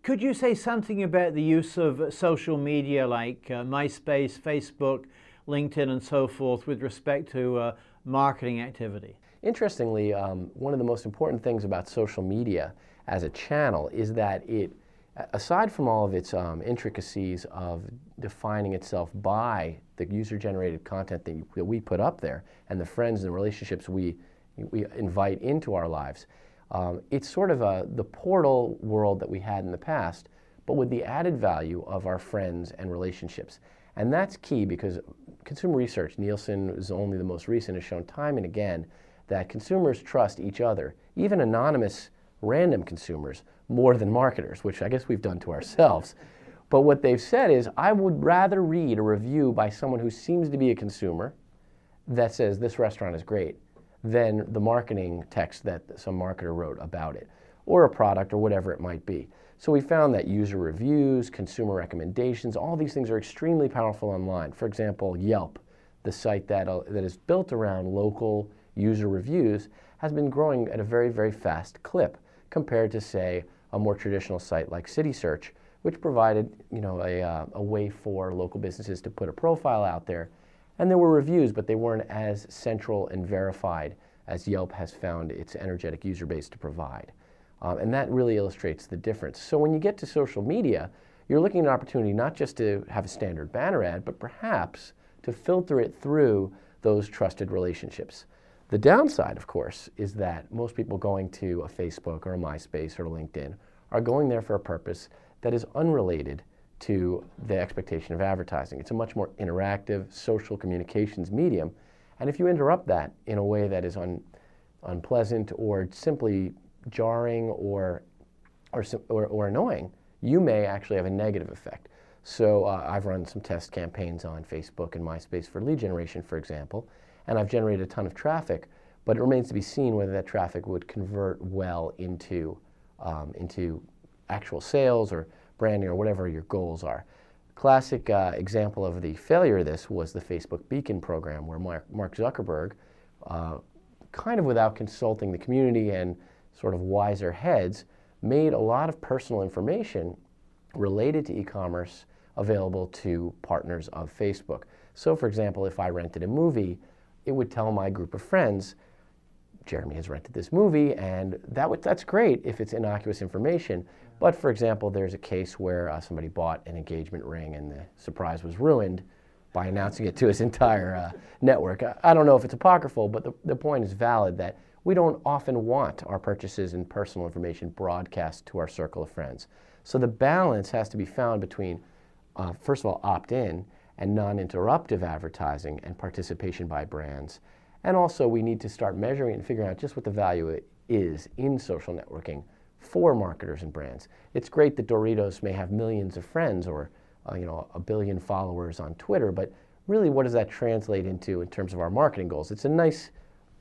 Could you say something about the use of social media like MySpace, Facebook, LinkedIn, and so forth with respect to marketing activity? Interestingly, one of the most important things about social media as a channel is that it, aside from all of its intricacies of defining itself by the user-generated content that we put up there and the friends and relationships we invite into our lives, it's sort of the portal world that we had in the past, but with the added value of our friends and relationships. And that's key because consumer research, Nielsen is only the most recent, has shown time and again that consumers trust each other, even anonymous random consumers, more than marketers, which I guess we've done to ourselves. But what they've said is, I would rather read a review by someone who seems to be a consumer that says this restaurant is great than the marketing text that some marketer wrote about it, or a product, or whatever it might be. So we found that user reviews, consumer recommendations, all these things are extremely powerful online. For example, Yelp, the site that is built around local user reviews, has been growing at a very, very fast clip compared to, say, a more traditional site like CitySearch, which provided, a way for local businesses to put a profile out there. And there were reviews, but they weren't as central and verified as Yelp has found its energetic user base to provide. And that really illustrates the difference. So when you get to social media, you're looking at an opportunity not just to have a standard banner ad, but perhaps to filter it through those trusted relationships. The downside, of course, is that most people going to a Facebook or a MySpace or a LinkedIn are going there for a purpose that is unrelated to the expectation of advertising. It's a much more interactive social communications medium, and if you interrupt that in a way that is unpleasant or simply jarring or annoying, you may actually have a negative effect. So I've run some test campaigns on Facebook and MySpace for lead generation, for example, and I've generated a ton of traffic, but it remains to be seen whether that traffic would convert well into actual sales or branding or whatever your goals are. Classic example of the failure of this was the Facebook Beacon program, where Mark Zuckerberg, kind of without consulting the community and sort of wiser heads, made a lot of personal information related to e-commerce available to partners of Facebook. So for example, if I rented a movie, it would tell my group of friends, Jeremy has rented this movie, and that's great if it's innocuous information. But for example, there's a case where somebody bought an engagement ring and the surprise was ruined by announcing it to his entire network. I don't know if it's apocryphal, but the point is valid that we don't often want our purchases and personal information broadcast to our circle of friends. So the balance has to be found between, first of all, opt-in and non-interruptive advertising and participation by brands. And also we need to start measuring and figuring out just what the value is in social networking for marketers and brands. It's great that Doritos may have millions of friends or a billion followers on Twitter, but really what does that translate into in terms of our marketing goals? It's a nice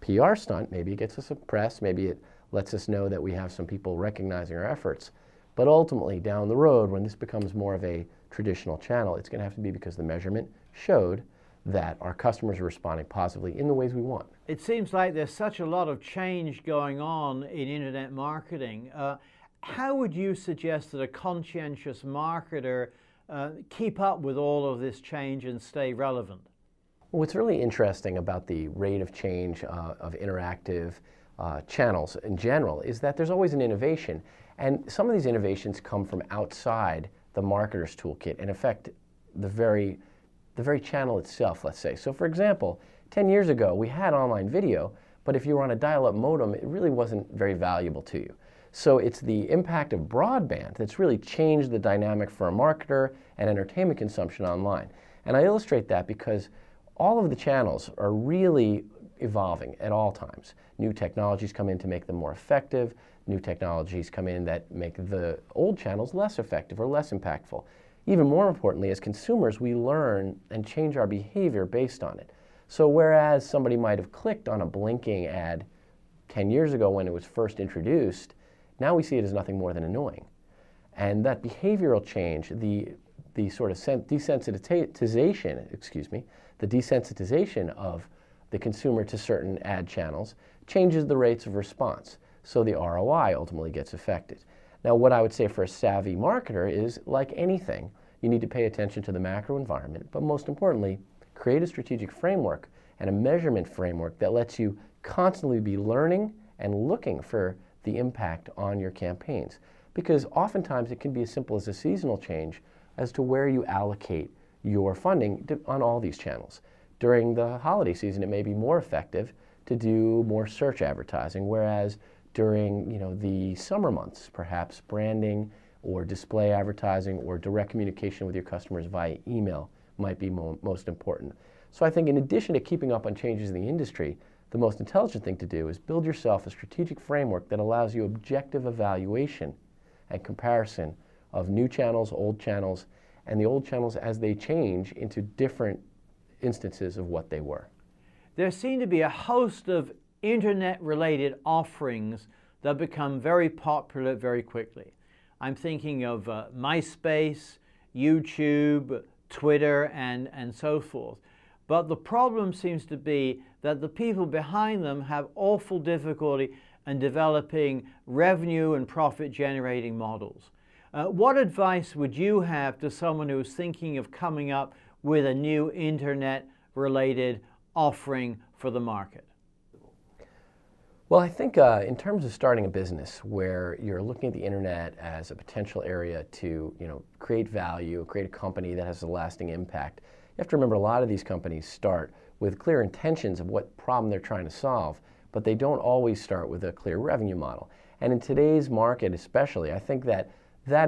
PR stunt. Maybe it gets us some press, maybe it lets us know that we have some people recognizing our efforts. But ultimately, down the road, when this becomes more of a traditional channel, it's going to have to be because the measurement showed that our customers are responding positively in the ways we want. It seems like there's such a lot of change going on in internet marketing. How would you suggest that a conscientious marketer keep up with all of this change and stay relevant? Well, what's really interesting about the rate of change of interactive channels in general is that there's always an innovation. And some of these innovations come from outside the marketer's toolkit and affect the very channel itself, let's say. So for example, 10 years ago, we had online video, but if you were on a dial-up modem, it really wasn't very valuable to you. So it's the impact of broadband that's really changed the dynamic for a marketer and entertainment consumption online. And I illustrate that because all of the channels are really evolving at all times. New technologies come in to make them more effective. New technologies come in that make the old channels less effective or less impactful. Even more importantly, as consumers, we learn and change our behavior based on it. So whereas somebody might have clicked on a blinking ad 10 years ago when it was first introduced, now we see it as nothing more than annoying. And that behavioral change, the sort of desensitization of the consumer to certain ad channels changes the rates of response. So the ROI ultimately gets affected. Now, what I would say for a savvy marketer is, like anything, you need to pay attention to the macro environment, but most importantly, create a strategic framework and a measurement framework that lets you constantly be learning and looking for the impact on your campaigns. Because oftentimes it can be as simple as a seasonal change as to where you allocate your funding on all these channels. During the holiday season, it may be more effective to do more search advertising, whereas during the summer months, perhaps branding or display advertising or direct communication with your customers via email might be most important. So I think in addition to keeping up on changes in the industry, the most intelligent thing to do is build yourself a strategic framework that allows you objective evaluation and comparison of new channels, old channels, and the old channels as they change into different instances of what they were. There seem to be a host of internet-related offerings that become very popular very quickly. I'm thinking of MySpace, YouTube, Twitter, and so forth. But the problem seems to be that the people behind them have awful difficulty in developing revenue and profit-generating models. What advice would you have to someone who is thinking of coming up with a new internet-related offering for the market? Well, I think in terms of starting a business where you're looking at the internet as a potential area to create value, create a company that has a lasting impact, you have to remember a lot of these companies start with clear intentions of what problem they're trying to solve, but they don't always start with a clear revenue model. And in today's market especially, I think that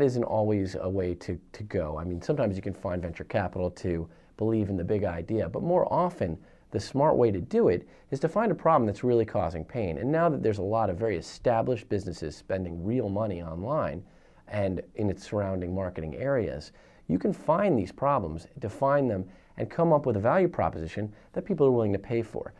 isn't always a way to go. I mean, sometimes you can find venture capital to believe in the big idea, but more often the smart way to do it is to find a problem that's really causing pain. And now that there's a lot of very established businesses spending real money online and in its surrounding marketing areas, you can find these problems, define them, and come up with a value proposition that people are willing to pay for.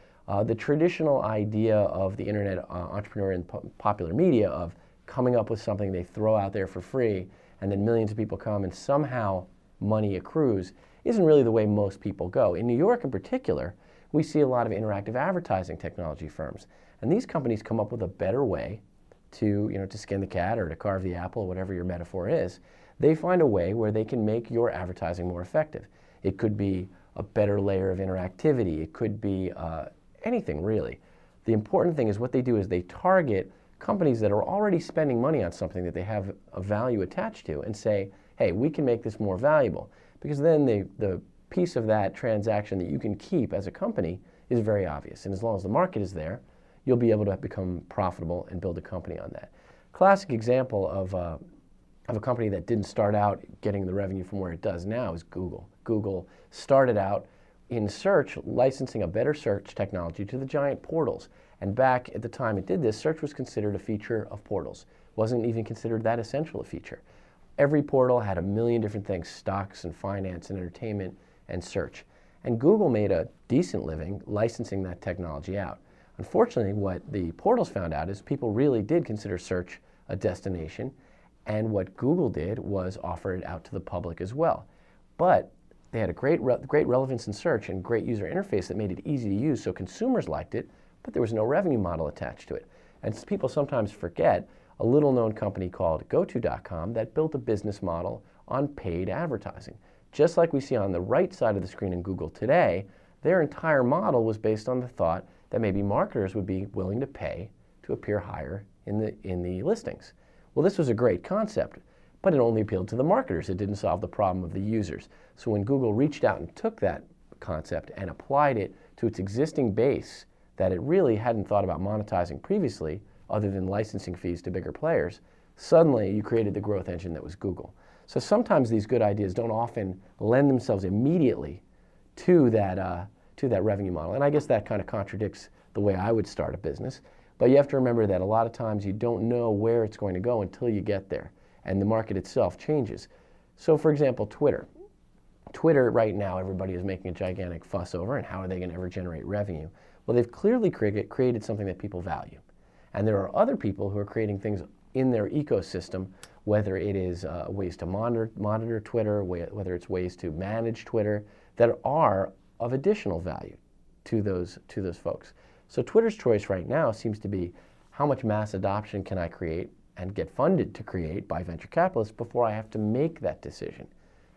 The traditional idea of the internet entrepreneur in popular media of coming up with something they throw out there for free and then millions of people come and somehow money accrues isn't really the way most people go. In New York in particular, we see a lot of interactive advertising technology firms. And these companies come up with a better way to skin the cat or to carve the apple, whatever your metaphor is. They find a way where they can make your advertising more effective. It could be a better layer of interactivity. It could be anything, really. The important thing is what they do is they target companies that are already spending money on something that they have a value attached to and say, hey, we can make this more valuable. Because then the piece of that transaction that you can keep as a company is very obvious. And as long as the market is there, you'll be able to become profitable and build a company on that. Classic example of a company that didn't start out getting the revenue from where it does now is Google. Google started out in search licensing a better search technology to the giant portals. And back at the time it did this, search was considered a feature of portals. Wasn't even considered that essential a feature. Every portal had a million different things, stocks and finance and entertainment and search. And Google made a decent living licensing that technology out. Unfortunately, what the portals found out is people really did consider search a destination, and what Google did was offer it out to the public as well. But they had a great relevance in search and great user interface that made it easy to use, so consumers liked it, but there was no revenue model attached to it. And people sometimes forget a little-known company called GoTo.com that built a business model on paid advertising. Just like we see on the right side of the screen in Google today, their entire model was based on the thought that maybe marketers would be willing to pay to appear higher in the listings. Well, this was a great concept, but it only appealed to the marketers. It didn't solve the problem of the users. So when Google reached out and took that concept and applied it to its existing base that it really hadn't thought about monetizing previously, other than licensing fees to bigger players, suddenly you created the growth engine that was Google. So sometimes these good ideas don't often lend themselves immediately to that revenue model. And I guess that kind of contradicts the way I would start a business. But you have to remember that a lot of times you don't know where it's going to go until you get there. And the market itself changes. So for example, Twitter. Twitter right now, everybody is making a gigantic fuss over, and how are they going to ever generate revenue? Well, they've clearly created something that people value. And there are other people who are creating things in their ecosystem, whether it is ways to monitor Twitter, whether it's ways to manage Twitter, that are of additional value to those folks. So Twitter's choice right now seems to be, how much mass adoption can I create and get funded to create by venture capitalists before I have to make that decision.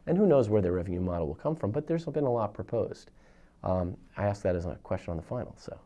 And who knows where the revenue model will come from, but there's been a lot proposed. I asked that as a question on the final, so.